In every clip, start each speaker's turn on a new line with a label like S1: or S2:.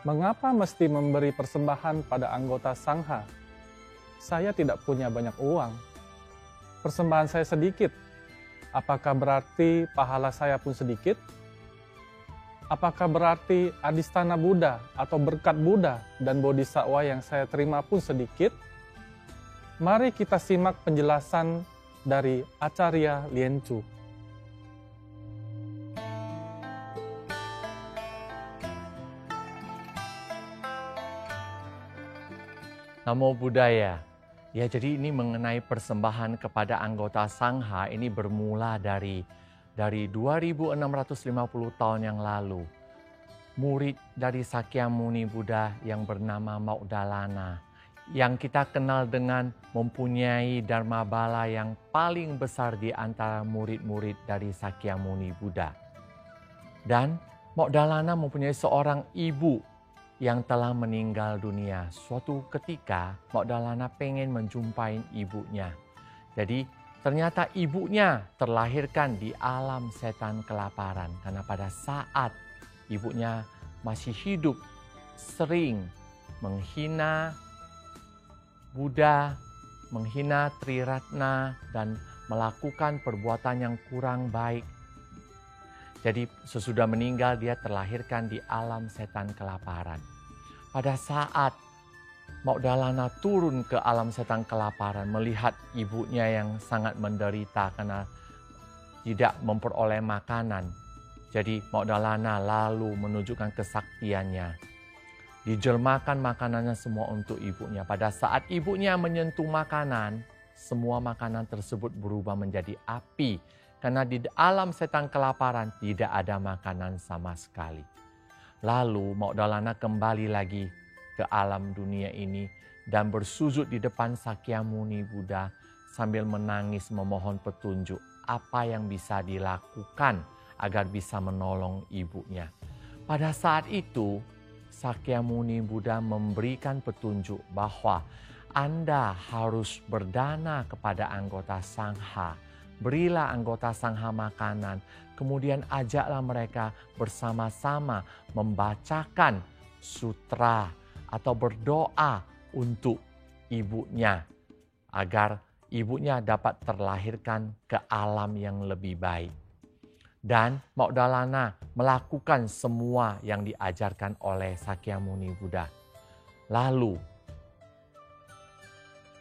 S1: Mengapa mesti memberi persembahan pada anggota sangha? Saya tidak punya banyak uang. Persembahan saya sedikit. Apakah berarti pahala saya pun sedikit? Apakah berarti adistana Buddha atau berkat Buddha dan Bodhisattva yang saya terima pun sedikit? Mari kita simak penjelasan dari Acarya Liencu.
S2: Namo Buddhaya. Ya, jadi ini mengenai persembahan kepada anggota sangha ini bermula dari 2650 tahun yang lalu. Murid dari Sakyamuni Buddha yang bernama Maudalana, yang kita kenal dengan mempunyai dharma bala yang paling besar di antara murid-murid dari Sakyamuni Buddha. Dan Maudalana mempunyai seorang ibu yang telah meninggal dunia. Suatu ketika Maudalana pengen menjumpai ibunya. Jadi ternyata ibunya terlahirkan di alam setan kelaparan. Karena pada saat ibunya masih hidup sering menghina Buddha, menghina Triratna, dan melakukan perbuatan yang kurang baik. Jadi sesudah meninggal dia terlahirkan di alam setan kelaparan. Pada saat Maudalana turun ke alam setan kelaparan melihat ibunya yang sangat menderita karena tidak memperoleh makanan. Jadi Maudalana lalu menunjukkan kesaktiannya. Dijelmakan makanannya semua untuk ibunya. Pada saat ibunya menyentuh makanan, semua makanan tersebut berubah menjadi api. Karena di alam setan kelaparan tidak ada makanan sama sekali. Lalu Maudalana kembali lagi ke alam dunia ini dan bersujud di depan Sakyamuni Buddha sambil menangis memohon petunjuk apa yang bisa dilakukan agar bisa menolong ibunya. Pada saat itu Sakyamuni Buddha memberikan petunjuk bahwa Anda harus berdana kepada anggota sangha. Berilah anggota sangha makanan, kemudian ajaklah mereka bersama-sama membacakan sutra atau berdoa untuk ibunya agar ibunya dapat terlahirkan ke alam yang lebih baik. Dan Maudalana melakukan semua yang diajarkan oleh Sakyamuni Buddha. Lalu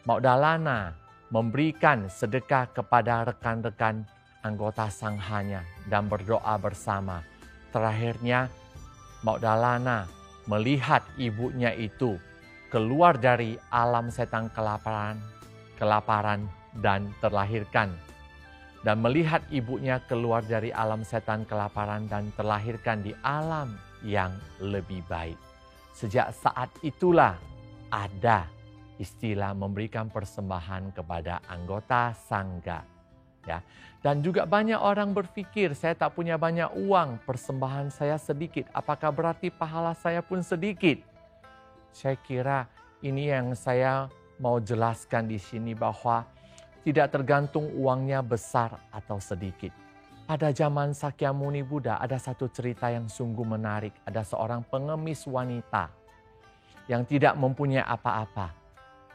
S2: Maudalana memberikan sedekah kepada rekan-rekan anggota sanghanya dan berdoa bersama. Terakhirnya Maudalana melihat ibunya itu keluar dari alam setan kelaparan dan terlahirkan. Dan melihat ibunya keluar dari alam setan kelaparan dan terlahirkan di alam yang lebih baik. Sejak saat itulah ada istilah memberikan persembahan kepada anggota sangga. Ya. Dan juga banyak orang berpikir, saya tak punya banyak uang, persembahan saya sedikit. Apakah berarti pahala saya pun sedikit? Saya kira ini yang saya mau jelaskan di sini bahwa tidak tergantung uangnya besar atau sedikit. Pada zaman Sakyamuni Buddha ada satu cerita yang sungguh menarik. Ada seorang pengemis wanita yang tidak mempunyai apa-apa.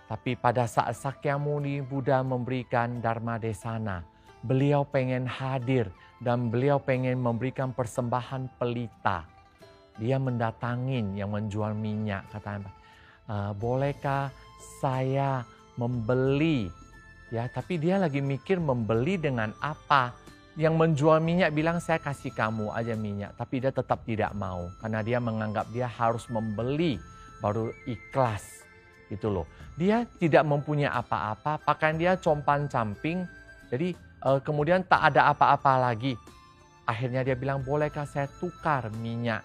S2: Tapi pada saat Sakyamuni Buddha memberikan Dharma Desana, beliau pengen hadir dan beliau pengen memberikan persembahan pelita. Dia mendatangin yang menjual minyak, katanya, bolehkah saya membeli? Ya, tapi dia lagi mikir membeli dengan apa. Yang menjual minyak bilang saya kasih kamu aja minyak, tapi dia tetap tidak mau karena dia menganggap dia harus membeli baru ikhlas. Gitu loh. Dia tidak mempunyai apa-apa, pakaian dia compan-camping. Jadi kemudian tak ada apa-apa lagi. Akhirnya dia bilang, bolehkah saya tukar minyak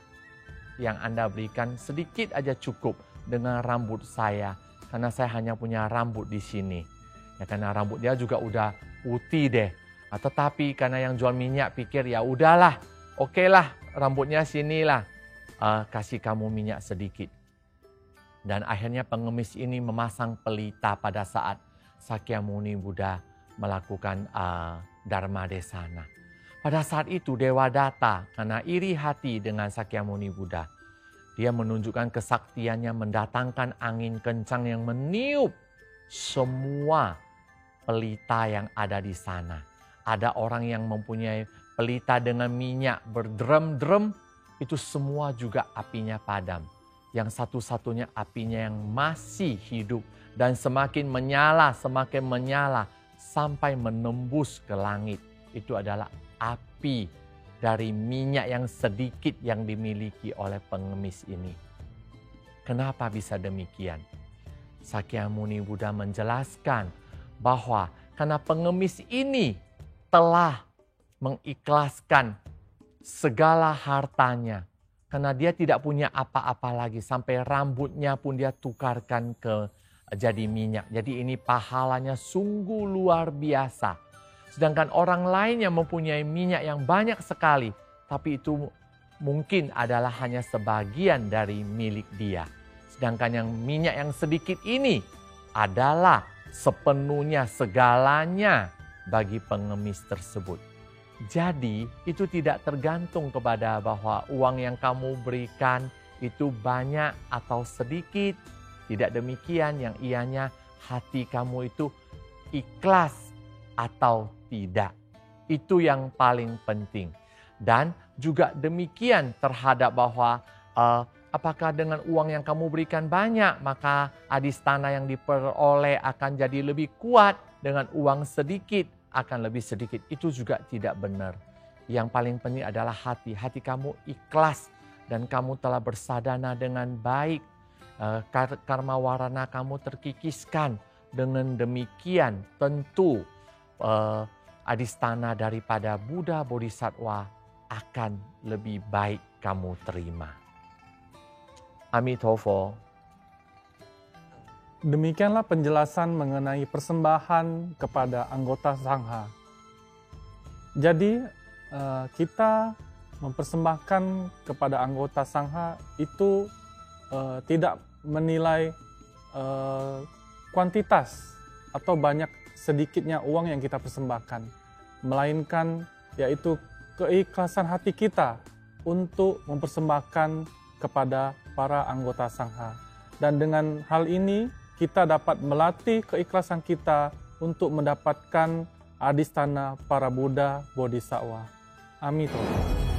S2: yang Anda berikan sedikit aja cukup dengan rambut saya. Karena saya hanya punya rambut di sini. Ya, karena rambut dia juga udah putih deh. Tetapi karena yang jual minyak pikir ya udahlah, okelah rambutnya sinilah. Kasih kamu minyak sedikit. Dan akhirnya pengemis ini memasang pelita pada saat Sakyamuni Buddha melakukan Dharma Desana. Pada saat itu Dewa Datta karena iri hati dengan Sakyamuni Buddha. Dia menunjukkan kesaktiannya mendatangkan angin kencang yang meniup semua pelita yang ada di sana. Ada orang yang mempunyai pelita dengan minyak berdrem-drem, itu semua juga apinya padam. Yang satu-satunya apinya yang masih hidup dan semakin menyala sampai menembus ke langit. Itu adalah api dari minyak yang sedikit yang dimiliki oleh pengemis ini. Kenapa bisa demikian? Sakyamuni Buddha menjelaskan bahwa karena pengemis ini telah mengikhlaskan segala hartanya. Karena dia tidak punya apa-apa lagi. Sampai rambutnya pun dia tukarkan ke jadi minyak. Jadi ini pahalanya sungguh luar biasa. Sedangkan orang lain yang mempunyai minyak yang banyak sekali, tapi itu mungkin adalah hanya sebagian dari milik dia. Sedangkan yang minyak yang sedikit ini adalah sepenuhnya segalanya bagi pengemis tersebut. Jadi itu tidak tergantung kepada bahwa uang yang kamu berikan itu banyak atau sedikit. Tidak demikian, yang ianya hati kamu itu ikhlas atau tidak. Itu yang paling penting. Dan juga demikian terhadap bahwa apakah dengan uang yang kamu berikan banyak, maka adistana yang diperoleh akan jadi lebih kuat, dengan uang sedikit akan lebih sedikit. Itu juga tidak benar. Yang paling penting adalah hati. Hati kamu ikhlas dan kamu telah bersadana dengan baik. Karma warana kamu terkikiskan. Dengan demikian tentu adistana daripada Buddha Bodhisattva akan lebih baik kamu terima. Amitofo.
S1: Demikianlah penjelasan mengenai persembahan kepada anggota Sangha. Jadi kita mempersembahkan kepada anggota Sangha itu tidak menilai kuantitas atau banyak sedikitnya uang yang kita persembahkan, melainkan yaitu keikhlasan hati kita untuk mempersembahkan kepada para anggota Sangha. Dan dengan hal ini kita dapat melatih keikhlasan kita untuk mendapatkan adistana para Buddha Bodhisattva. Amitofo.